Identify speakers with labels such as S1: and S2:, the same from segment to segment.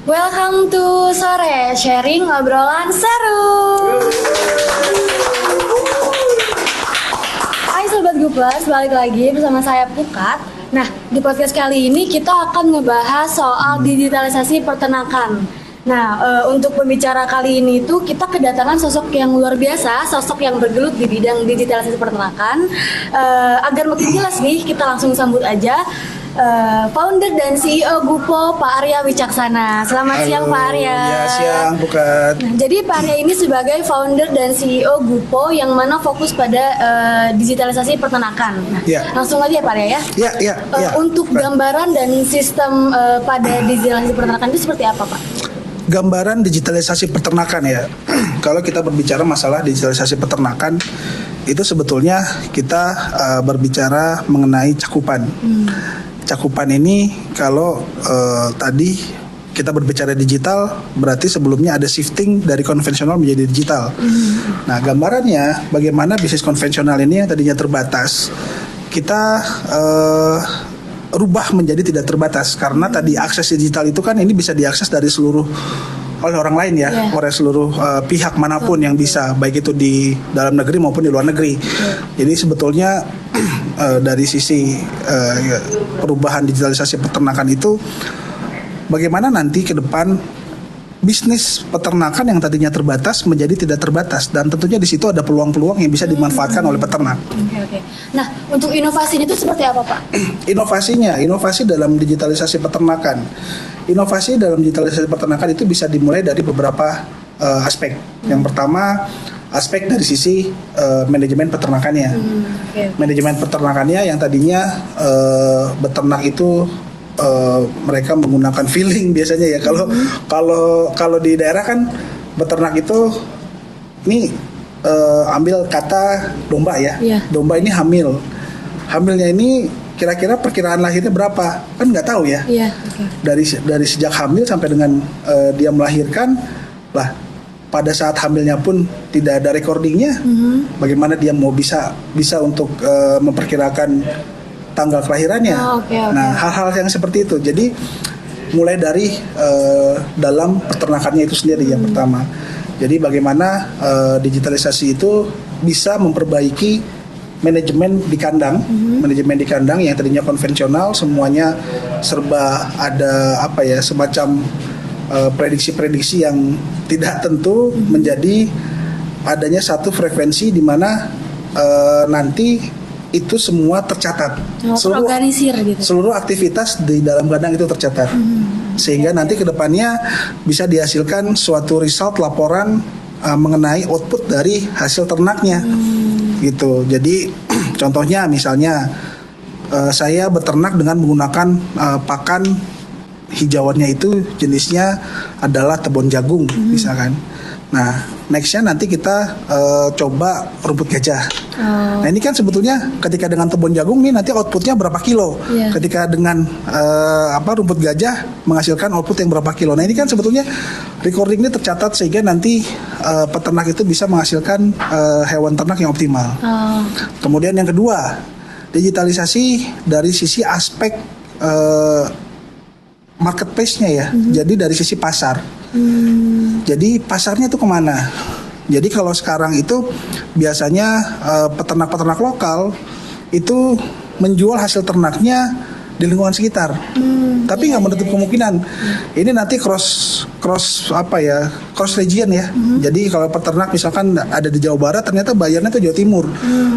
S1: Welcome to Sore, sharing obrolan seru. Hai Sobat Guplas, balik lagi bersama saya Pukat. Nah, di podcast kali ini kita akan ngebahas soal digitalisasi peternakan. Nah, untuk pembicara kali ini tuh kita kedatangan sosok yang luar biasa, sosok yang bergelut di bidang digitalisasi peternakan. Agar makin jelas nih, kita langsung sambut aja. Founder dan CEO Gupo, Pak Arya Wicaksana. Selamat siang Pak Arya.
S2: Ya, siang Bukat.
S1: Nah, jadi Pak Arya ini sebagai founder dan CEO Gupo yang mana fokus pada digitalisasi peternakan. Nah, langsung aja Pak Arya ya.
S2: Ya.
S1: Untuk gambaran dan sistem pada digitalisasi peternakan itu seperti apa Pak?
S2: Gambaran digitalisasi peternakan ya. Kalau kita berbicara masalah digitalisasi peternakan, itu sebetulnya kita berbicara mengenai cakupan. Cakupan ini kalau tadi kita berbicara digital, berarti sebelumnya ada shifting dari konvensional menjadi digital. Nah, gambarannya bagaimana bisnis konvensional ini yang tadinya terbatas, kita rubah menjadi tidak terbatas. Karena tadi akses digital itu kan ini bisa diakses dari seluruh oleh orang lain ya, oleh seluruh pihak manapun yang bisa, baik itu di dalam negeri maupun di luar negeri. Jadi sebetulnya dari sisi perubahan digitalisasi peternakan itu, bagaimana nanti ke depan bisnis peternakan yang tadinya terbatas menjadi tidak terbatas, dan tentunya di situ ada peluang-peluang yang bisa dimanfaatkan oleh peternak.
S1: Oke. Nah, untuk inovasinya itu seperti apa Pak?
S2: Inovasi dalam digitalisasi peternakan. Inovasi dalam digitalisasi peternakan itu bisa dimulai dari beberapa aspek. Yang pertama, aspek dari sisi manajemen peternakannya. Manajemen peternakannya yang tadinya beternak itu mereka menggunakan feeling biasanya ya. Kalau di daerah kan beternak itu ini ambil kata domba ya. Domba ini hamil. Hamilnya ini kira-kira perkiraan lahirnya berapa? Kan nggak tahu ya. Dari sejak hamil sampai dengan dia melahirkan lah. Pada saat hamilnya pun tidak ada recordingnya. Bagaimana dia mau bisa untuk memperkirakan tanggal kelahirannya. Nah, hal-hal yang seperti itu. Jadi mulai dari dalam peternakannya itu sendiri yang pertama. Jadi bagaimana digitalisasi itu bisa memperbaiki manajemen di kandang. Manajemen di kandang yang tadinya konvensional, semuanya serba ada semacam prediksi-prediksi yang tidak tentu, menjadi adanya satu frekuensi di mana nanti itu semua tercatat. Seluruh aktivitas di dalam kandang itu tercatat. Sehingga nanti kedepannya bisa dihasilkan suatu result laporan mengenai output dari hasil ternaknya. Gitu. Jadi contohnya misalnya saya beternak dengan menggunakan pakan hijauannya itu jenisnya adalah tebon jagung misalkan. Nah, nextnya nanti kita coba rumput gajah. Nah, ini kan sebetulnya ketika dengan tebon jagung nih nanti outputnya berapa kilo. Ketika dengan rumput gajah menghasilkan output yang berapa kilo. Nah, ini kan sebetulnya recording ini tercatat sehingga nanti peternak itu bisa menghasilkan hewan ternak yang optimal. Kemudian yang kedua, digitalisasi dari sisi aspek marketplace-nya ya. Jadi dari sisi pasar. Jadi pasarnya itu kemana? Jadi kalau sekarang itu biasanya peternak-peternak lokal itu menjual hasil ternaknya di lingkungan sekitar. Tapi nggak menutup kemungkinan ini nanti cross region ya. Jadi kalau peternak misalkan ada di Jawa Barat, ternyata bayarnya itu Jawa Timur.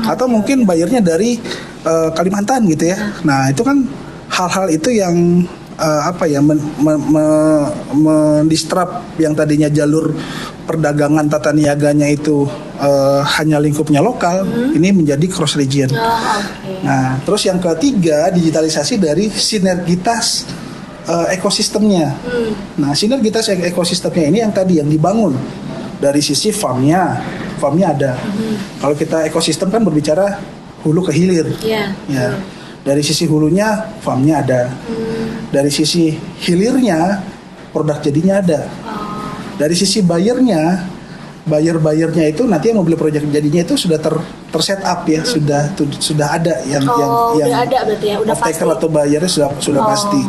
S2: Atau mungkin bayarnya dari Kalimantan gitu ya. Nah, itu kan hal-hal itu yang mendistrap yang tadinya jalur perdagangan tata niaganya itu hanya lingkupnya lokal, ini menjadi cross region. Nah, terus yang ketiga, digitalisasi dari sinergitas ekosistemnya. Nah, sinergitas ekosistemnya ini yang tadi yang dibangun dari sisi farmnya ada. Kalau kita ekosistem kan berbicara hulu ke hilir. Ya. Dari sisi hulunya farmnya ada. Dari sisi hilirnya produk jadinya ada. Dari sisi bayarnya itu nanti yang mau beli produk jadinya itu sudah terset up ya, sudah ada yang
S1: udah ada berarti ya, udah pasti.
S2: Atau bayarnya sudah pasti.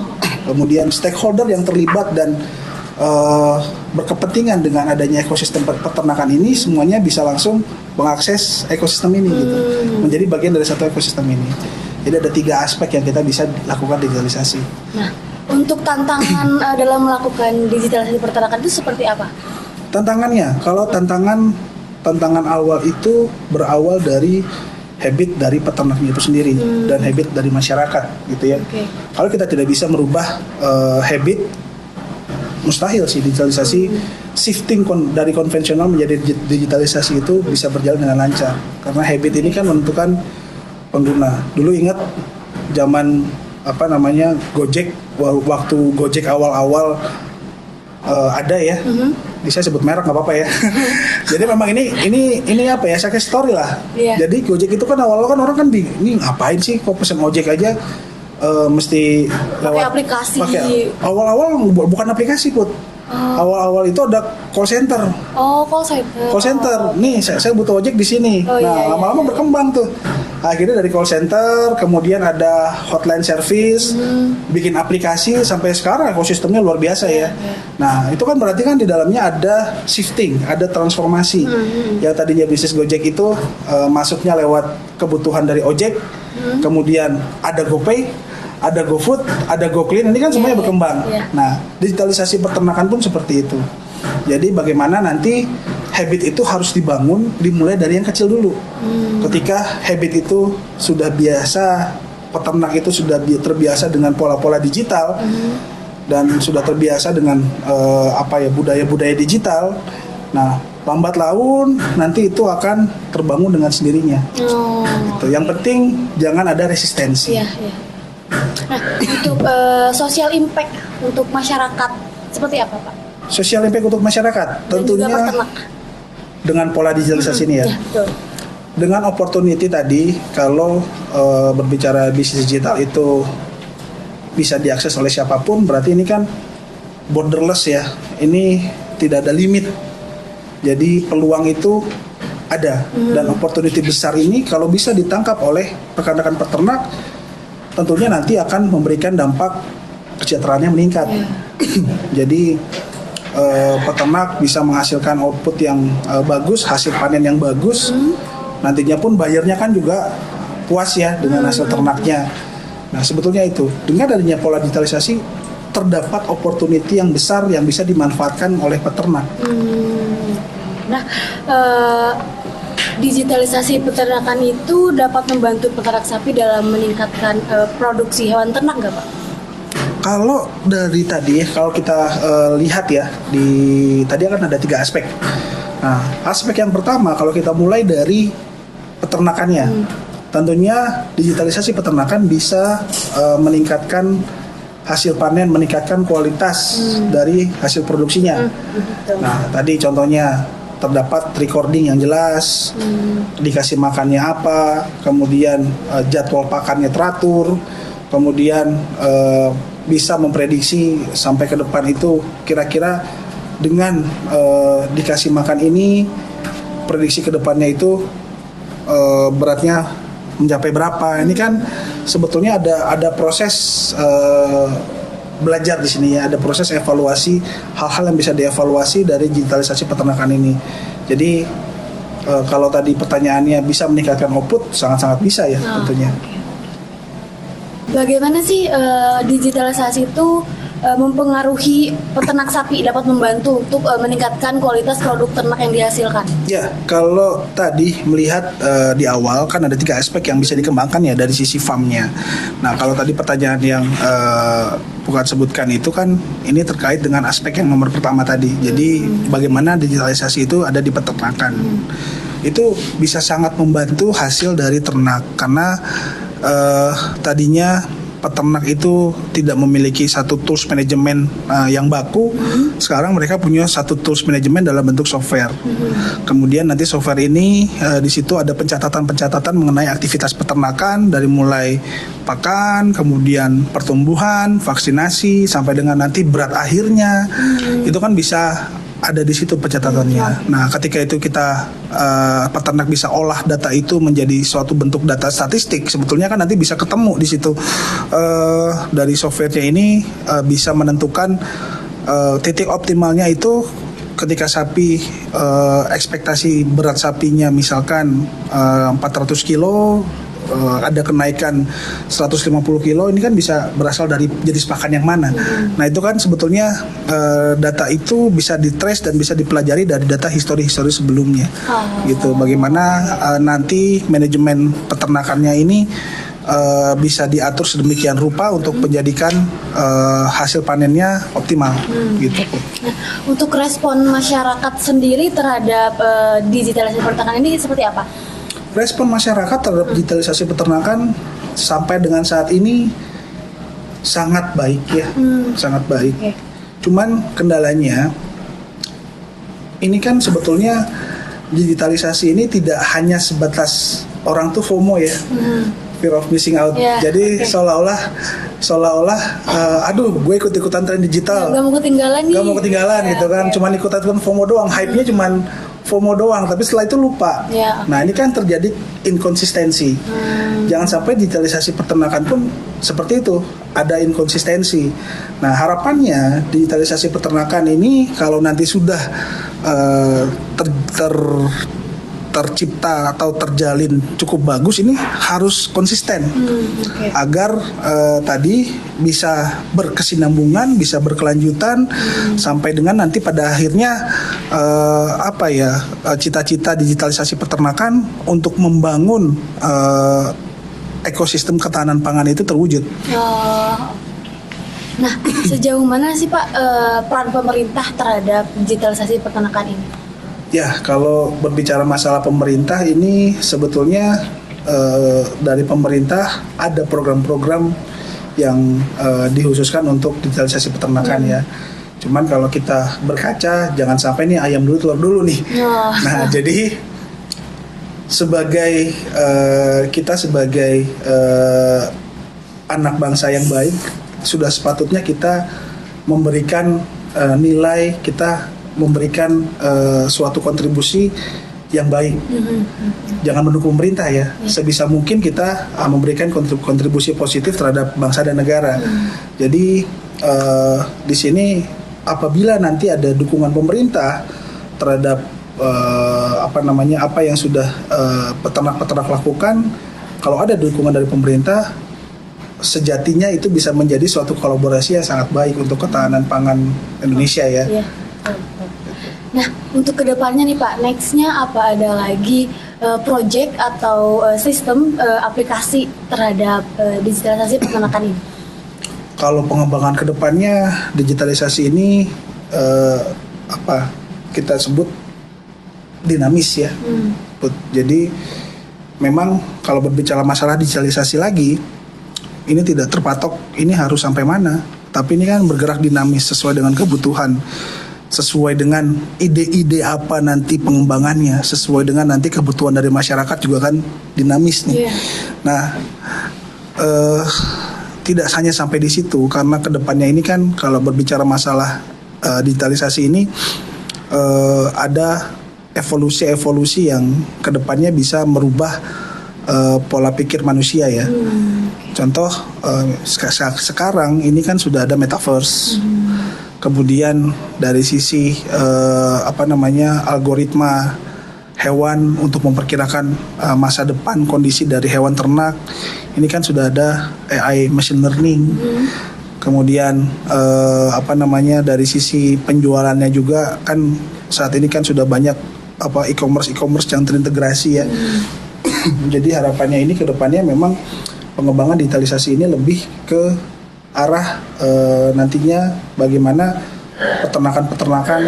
S2: Kemudian stakeholder yang terlibat dan berkepentingan dengan adanya ekosistem peternakan ini, semuanya bisa langsung mengakses ekosistem ini gitu, menjadi bagian dari satu ekosistem ini. Jadi ada 3 aspek yang kita bisa lakukan digitalisasi.
S1: Nah, untuk tantangan dalam melakukan digitalisasi peternakan itu seperti apa?
S2: Tantangannya, kalau tantangan awal itu berawal dari habit dari peternaknya itu sendiri dan habit dari masyarakat gitu ya.
S1: Oke.
S2: Kalau kita tidak bisa merubah habit, mustahil sih digitalisasi shifting dari konvensional menjadi digitalisasi itu bisa berjalan dengan lancar. Karena habit ini kan menentukan pengguna. Dulu ingat zaman Gojek, waktu Gojek awal-awal ada ya. Bisa sebut merek nggak apa-apa ya. Jadi memang ini apa ya, success story lah.
S1: Iya.
S2: Jadi Gojek itu kan awal-awal kan orang kan bingung, ini ngapain sih kok pesen ojek aja mesti
S1: Pakai aplikasi.
S2: Awal-awal bukan aplikasi Put. Awal-awal itu ada call center.
S1: Oh, call center.
S2: Call center. Nih, saya butuh ojek di sini.
S1: Oh,
S2: nah,
S1: iya.
S2: lama-lama berkembang tuh. Akhirnya dari call center, kemudian ada hotline service, bikin aplikasi, sampai sekarang ekosistemnya luar biasa ya. Nah, itu kan berarti kan di dalamnya ada shifting, ada transformasi. Yang tadinya bisnis Gojek itu masuknya lewat kebutuhan dari ojek, kemudian ada GoPay, ada GoFood, ada GoClean, ini kan semuanya berkembang. Nah, digitalisasi peternakan pun seperti itu. Jadi bagaimana nanti habit itu harus dibangun, dimulai dari yang kecil dulu. Ketika habit itu sudah biasa, peternak itu sudah terbiasa dengan pola-pola digital dan sudah terbiasa dengan budaya-budaya digital. Nah, lambat laun nanti itu akan terbangun dengan sendirinya. Gitu. Yang penting jangan ada resistensi.
S1: Iya. Nah, untuk social impact untuk masyarakat seperti apa, Pak?
S2: Social impact untuk masyarakat tentunya dengan pola digitalisasi ini ya.
S1: Betul.
S2: Dengan opportunity tadi, kalau berbicara bisnis digital itu bisa diakses oleh siapapun, berarti ini kan borderless ya. Ini tidak ada limit. Jadi peluang itu ada dan opportunity besar ini kalau bisa ditangkap oleh rekan-rekan peternak, tentunya nanti akan memberikan dampak kesejahteraannya meningkat. Jadi peternak bisa menghasilkan output yang bagus, hasil panen yang bagus. Nantinya pun bayarnya kan juga puas ya dengan hasil ternaknya. Nah, sebetulnya itu dengan adanya pola digitalisasi terdapat opportunity yang besar yang bisa dimanfaatkan oleh peternak.
S1: Nah, digitalisasi peternakan itu dapat membantu peternak sapi dalam meningkatkan produksi hewan ternak nggak, Pak?
S2: Kalau dari tadi, kalau kita lihat ya, tadi akan ada 3 aspek. Nah, aspek yang pertama kalau kita mulai dari peternakannya, tentunya digitalisasi peternakan bisa meningkatkan hasil panen, meningkatkan kualitas dari hasil produksinya. Nah, tadi contohnya terdapat recording yang jelas, dikasih makannya apa, kemudian jadwal pakannya teratur, kemudian bisa memprediksi sampai ke depan itu kira-kira dengan dikasih makan ini, prediksi ke depannya itu beratnya mencapai berapa. Ini kan sebetulnya ada proses belajar di sini ya, ada proses evaluasi, hal-hal yang bisa dievaluasi dari digitalisasi peternakan ini. Jadi kalau tadi pertanyaannya bisa meningkatkan output, sangat-sangat bisa ya tentunya.
S1: Bagaimana sih digitalisasi itu mempengaruhi peternak sapi, dapat membantu untuk meningkatkan kualitas produk ternak yang dihasilkan?
S2: Ya, kalau tadi melihat di awal kan ada 3 aspek yang bisa dikembangkan ya dari sisi farmnya. Nah, kalau tadi pertanyaan yang bukan sebutkan itu kan ini terkait dengan aspek yang nomor pertama tadi. Jadi bagaimana digitalisasi itu ada di peternakan. Itu bisa sangat membantu hasil dari ternak karena tadinya peternak itu tidak memiliki satu tools manajemen yang baku. Sekarang mereka punya satu tools manajemen dalam bentuk software. Kemudian nanti software ini di situ ada pencatatan-pencatatan mengenai aktivitas peternakan dari mulai pakan, kemudian pertumbuhan, vaksinasi sampai dengan nanti berat akhirnya. Itu kan bisa ada di situ pencatatannya. Nah, ketika itu kita peternak bisa olah data itu menjadi suatu bentuk data statistik, sebetulnya kan nanti bisa ketemu di situ dari softwarenya ini bisa menentukan titik optimalnya itu ketika sapi ekspektasi berat sapinya misalkan 400 kilo, ada kenaikan 150 kilo, ini kan bisa berasal dari jenis pakan yang mana. Nah itu kan sebetulnya data itu bisa ditrace dan bisa dipelajari dari data histori-histori sebelumnya. Gitu. Bagaimana nanti manajemen peternakannya ini bisa diatur sedemikian rupa untuk menjadikan hasil panennya optimal. Gitu.
S1: Nah, untuk respon masyarakat sendiri terhadap digitalisasi peternakan ini seperti apa?
S2: Respon masyarakat terhadap digitalisasi peternakan sampai dengan saat ini sangat baik ya, sangat baik.
S1: Okay.
S2: Cuman kendalanya ini kan sebetulnya digitalisasi ini tidak hanya sebatas orang tuh FOMO ya, fear of missing out. Jadi seolah-olah aduh gue ikut-ikutan tren digital,
S1: Gak mau ketinggalan nih.
S2: Gak mau ketinggalan gitu kan, cuman ikutan FOMO doang, hype-nya cuman FOMO doang, tapi setelah itu lupa. Nah ini kan terjadi inkonsistensi. Jangan sampai digitalisasi peternakan pun seperti itu, ada inkonsistensi. Nah harapannya digitalisasi peternakan ini kalau nanti sudah tercipta atau terjalin cukup bagus, ini harus konsisten agar tadi bisa berkesinambungan, bisa berkelanjutan sampai dengan nanti pada akhirnya cita-cita digitalisasi peternakan untuk membangun ekosistem ketahanan pangan itu terwujud.
S1: Nah, sejauh mana sih Pak peran pemerintah terhadap digitalisasi peternakan ini?
S2: Ya, kalau berbicara masalah pemerintah ini sebetulnya dari pemerintah ada program-program yang dikhususkan untuk digitalisasi peternakan ya. Cuman kalau kita berkaca, jangan sampai nih ayam dulu telur dulu nih. Nah, jadi kita sebagai anak bangsa yang baik sudah sepatutnya kita memberikan nilai, kita memberikan suatu kontribusi yang baik. Jangan mendukung pemerintah ya. Sebisa mungkin kita memberikan kontribusi positif terhadap bangsa dan negara. Jadi di sini apabila nanti ada dukungan pemerintah terhadap apa yang sudah peternak-peternak lakukan, kalau ada dukungan dari pemerintah, sejatinya itu bisa menjadi suatu kolaborasi yang sangat baik untuk ketahanan pangan Indonesia ya.
S1: Nah, untuk kedepannya nih Pak, nextnya apa, ada lagi project atau sistem aplikasi terhadap digitalisasi peternakan ini?
S2: Kalau pengembangan kedepannya digitalisasi ini kita sebut dinamis ya. Jadi memang kalau berbicara masalah digitalisasi lagi, ini tidak terpatok ini harus sampai mana, tapi ini kan bergerak dinamis sesuai dengan kebutuhan, sesuai dengan ide-ide apa nanti pengembangannya, sesuai dengan nanti kebutuhan dari masyarakat juga kan dinamis nih. Nah, tidak hanya sampai di situ, karena kedepannya ini kan kalau berbicara masalah digitalisasi ini ada evolusi yang kedepannya bisa merubah pola pikir manusia ya. Contoh sekarang ini kan sudah ada metaverse. Kemudian dari sisi algoritma hewan untuk memperkirakan masa depan kondisi dari hewan ternak, ini kan sudah ada AI machine learning. Kemudian dari sisi penjualannya juga kan saat ini kan sudah banyak e-commerce yang terintegrasi ya. Jadi harapannya ini ke depannya memang pengembangan digitalisasi ini lebih ke arah nantinya bagaimana peternakan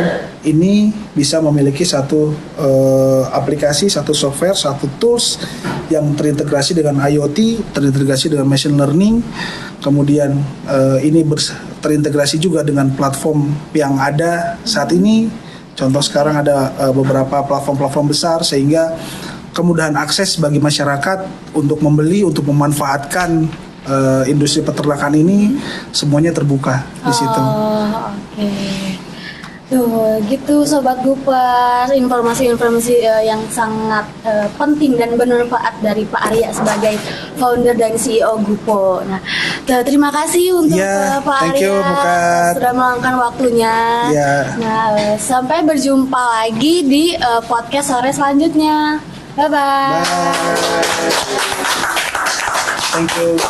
S2: ini bisa memiliki satu aplikasi, satu software, satu tools yang terintegrasi dengan IoT, terintegrasi dengan machine learning, kemudian ini terintegrasi juga dengan platform yang ada saat ini. Contoh sekarang ada beberapa platform-platform besar sehingga kemudahan akses bagi masyarakat untuk membeli, untuk memanfaatkan industri peternakan ini semuanya terbuka di situ.
S1: Oke. Tuh, gitu Sobat Gupers, informasi-informasi yang sangat penting dan bermanfaat dari Pak Arya sebagai founder dan CEO Gupo. Nah, terima kasih untuk
S2: Iya,
S1: Pak
S2: thank you,
S1: Arya
S2: Bukat.
S1: sudah meluangkan waktunya.
S2: Iya.
S1: Nah, sampai berjumpa lagi di podcast sore selanjutnya. Bye-bye.
S2: Bye. Thank you.